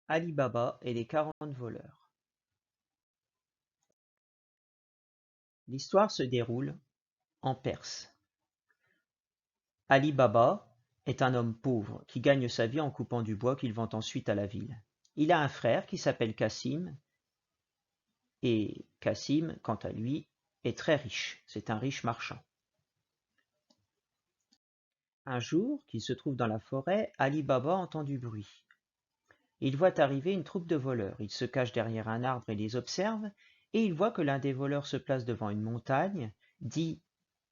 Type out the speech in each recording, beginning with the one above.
Ali Baba et les 40 voleurs. L'histoire se déroule en Perse. Ali Baba est un homme pauvre qui gagne sa vie en coupant du bois qu'il vend ensuite à la ville. Il a un frère qui s'appelle Cassim et Cassim, quant à lui, est très riche. C'est un riche marchand. Un jour, qu'il se trouve dans la forêt, Ali Baba entend du bruit. Il voit arriver une troupe de voleurs. Il se cache derrière un arbre et les observe, et il voit que l'un des voleurs se place devant une montagne, dit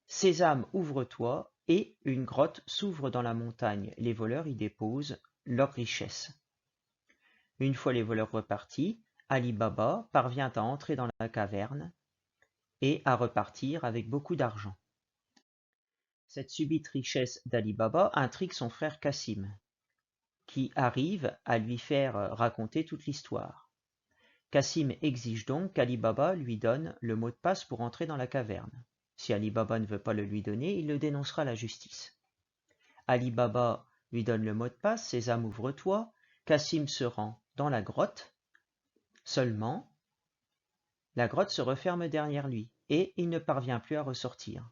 Sésame, ouvre-toi, et une grotte s'ouvre dans la montagne. Les voleurs y déposent leurs richesses. Une fois les voleurs repartis, Ali Baba parvient à entrer dans la caverne et à repartir avec beaucoup d'argent. Cette subite richesse d'Ali Baba intrigue son frère Cassim, qui arrive à lui faire raconter toute l'histoire. Cassim exige donc qu'Ali Baba lui donne le mot de passe pour entrer dans la caverne. Si Ali Baba ne veut pas le lui donner, il le dénoncera à la justice. Ali Baba lui donne le mot de passe, Sésame ouvre-toi, Cassim se rend dans la grotte, seulement la grotte se referme derrière lui et il ne parvient plus à ressortir.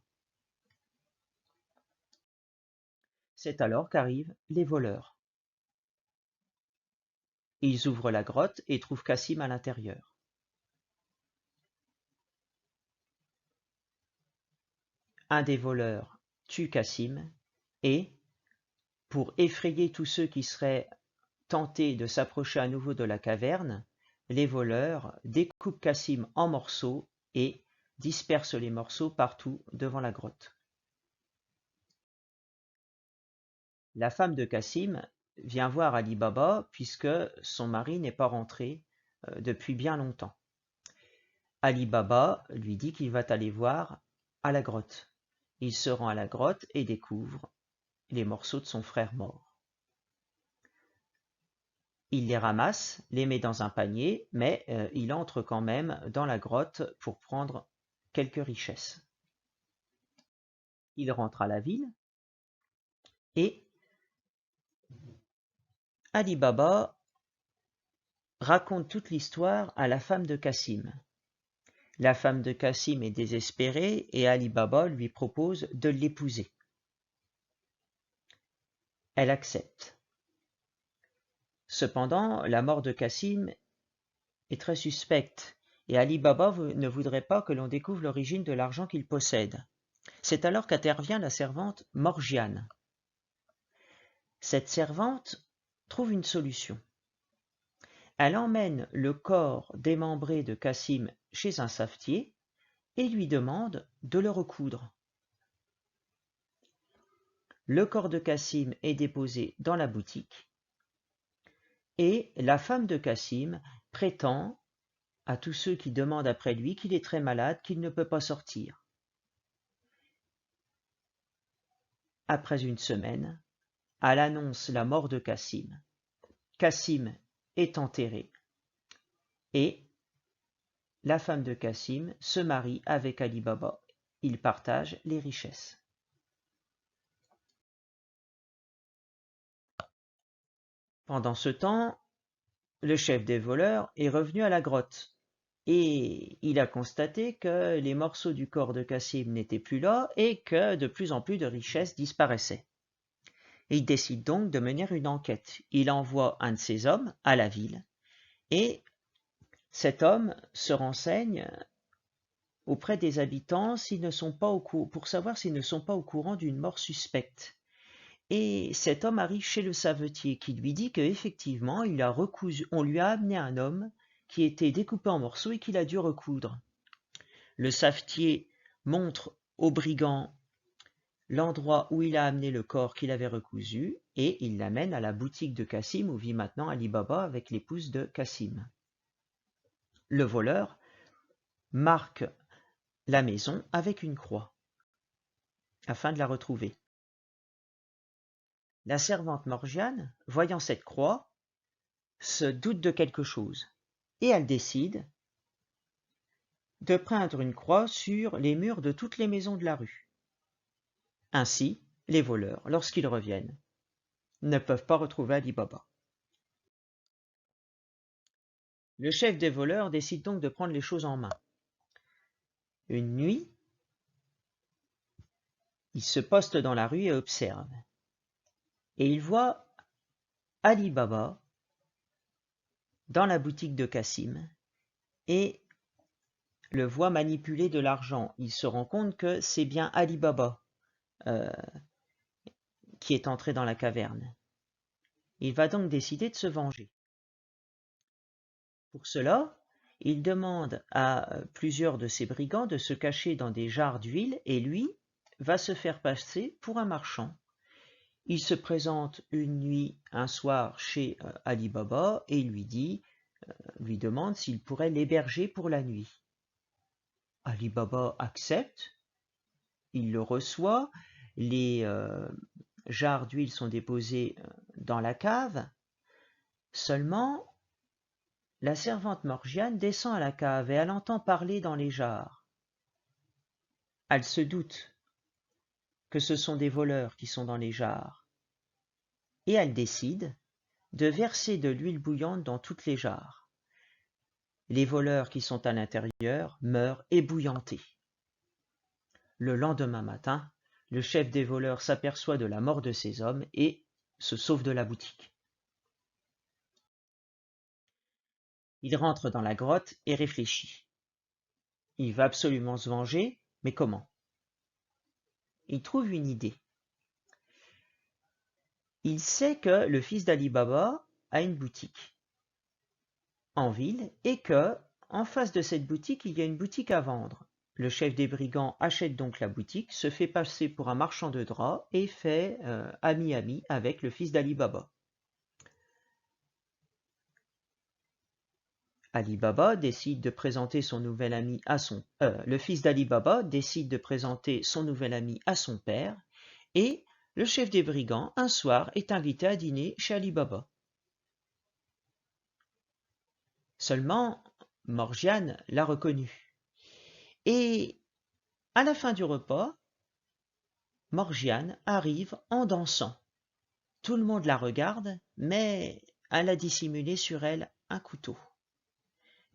C'est alors qu'arrivent les voleurs. Ils ouvrent la grotte et trouvent Cassim à l'intérieur. Un des voleurs tue Cassim et, pour effrayer tous ceux qui seraient tentés de s'approcher à nouveau de la caverne, les voleurs découpent Cassim en morceaux et dispersent les morceaux partout devant la grotte. La femme de Cassim vient voir Ali Baba puisque son mari n'est pas rentré depuis bien longtemps. Ali Baba lui dit qu'il va aller voir à la grotte. Il se rend à la grotte et découvre les morceaux de son frère mort. Il les ramasse, les met dans un panier, mais il entre quand même dans la grotte pour prendre quelques richesses. Il rentre à la ville et Ali Baba raconte toute l'histoire à la femme de Cassim. La femme de Cassim est désespérée et Ali Baba lui propose de l'épouser. Elle accepte. Cependant, la mort de Cassim est très suspecte et Ali Baba ne voudrait pas que l'on découvre l'origine de l'argent qu'il possède. C'est alors qu'intervient la servante Morgiane. Cette servante trouve une solution. Elle emmène le corps démembré de Cassim chez un savetier et lui demande de le recoudre. Le corps de Cassim est déposé dans la boutique et la femme de Cassim prétend à tous ceux qui demandent après lui qu'il est très malade, qu'il ne peut pas sortir. Après une semaine, elle annonce la mort de Cassim. Cassim est enterré et la femme de Cassim se marie avec Ali Baba. Ils partagent les richesses. Pendant ce temps, le chef des voleurs est revenu à la grotte et il a constaté que les morceaux du corps de Cassim n'étaient plus là et que de plus en plus de richesses disparaissaient. Il décide donc de mener une enquête. Il envoie un de ses hommes à la ville et cet homme se renseigne auprès des habitants pour savoir s'ils ne sont pas au courant d'une mort suspecte. Et cet homme arrive chez le savetier qui lui dit qu'effectivement, on lui a amené un homme qui était découpé en morceaux et qu'il a dû recoudre. Le savetier montre au brigand l'endroit où il a amené le corps qu'il avait recousu et il l'amène à la boutique de Cassim où vit maintenant Ali Baba avec l'épouse de Cassim. Le voleur marque la maison avec une croix afin de la retrouver. La servante Morgiane, voyant cette croix, se doute de quelque chose et elle décide de peindre une croix sur les murs de toutes les maisons de la rue. Ainsi, les voleurs, lorsqu'ils reviennent, ne peuvent pas retrouver Ali Baba. Le chef des voleurs décide donc de prendre les choses en main. Une nuit, il se poste dans la rue et observe. Et il voit Ali Baba dans la boutique de Cassim et le voit manipuler de l'argent. Il se rend compte que c'est bien Ali Baba euh, qui est entré dans la caverne. Il va donc décider de se venger. Pour cela, il demande à plusieurs de ses brigands de se cacher dans des jarres d'huile et lui va se faire passer pour un marchand. Il se présente une nuit, un soir chez Ali Baba et il lui demande s'il pourrait l'héberger pour la nuit. Ali Baba accepte, il le reçoit, les jarres d'huile sont déposées dans la cave. Seulement, la servante Morgiane descend à la cave et elle entend parler dans les jarres. Elle se doute que ce sont des voleurs qui sont dans les jarres et elle décide de verser de l'huile bouillante dans toutes les jarres. Les voleurs qui sont à l'intérieur meurent ébouillantés. Le lendemain matin, le chef des voleurs s'aperçoit de la mort de ses hommes et se sauve de la boutique. Il rentre dans la grotte et réfléchit. Il va absolument se venger, mais comment? Il trouve une idée. Il sait que le fils d'Ali Baba a une boutique en ville et que, en face de cette boutique, il y a une boutique à vendre. Le chef des brigands achète donc la boutique, se fait passer pour un marchand de draps et fait ami-ami avec le fils d'Ali Baba. Ali Baba décide de présenter son nouvel ami à le fils d'Ali Baba décide de présenter son nouvel ami à son père et le chef des brigands, un soir, est invité à dîner chez Ali Baba. Seulement, Morgiane l'a reconnu. Et à la fin du repas, Morgiane arrive en dansant. Tout le monde la regarde, mais elle a dissimulé sur elle un couteau.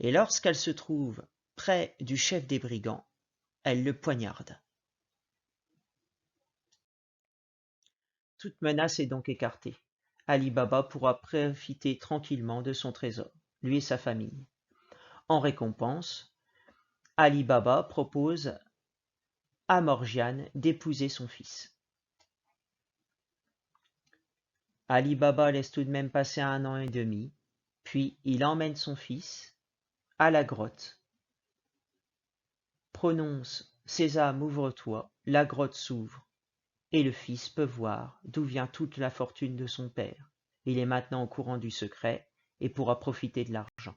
Et lorsqu'elle se trouve près du chef des brigands, elle le poignarde. Toute menace est donc écartée. Ali Baba pourra profiter tranquillement de son trésor, lui et sa famille. En récompense, Ali Baba propose à Morgiane d'épouser son fils. Ali Baba laisse tout de même passer 1 an et demi, puis il emmène son fils à la grotte, prononce « Sésame, ouvre-toi », la grotte s'ouvre, et le fils peut voir d'où vient toute la fortune de son père. Il est maintenant au courant du secret et pourra profiter de l'argent.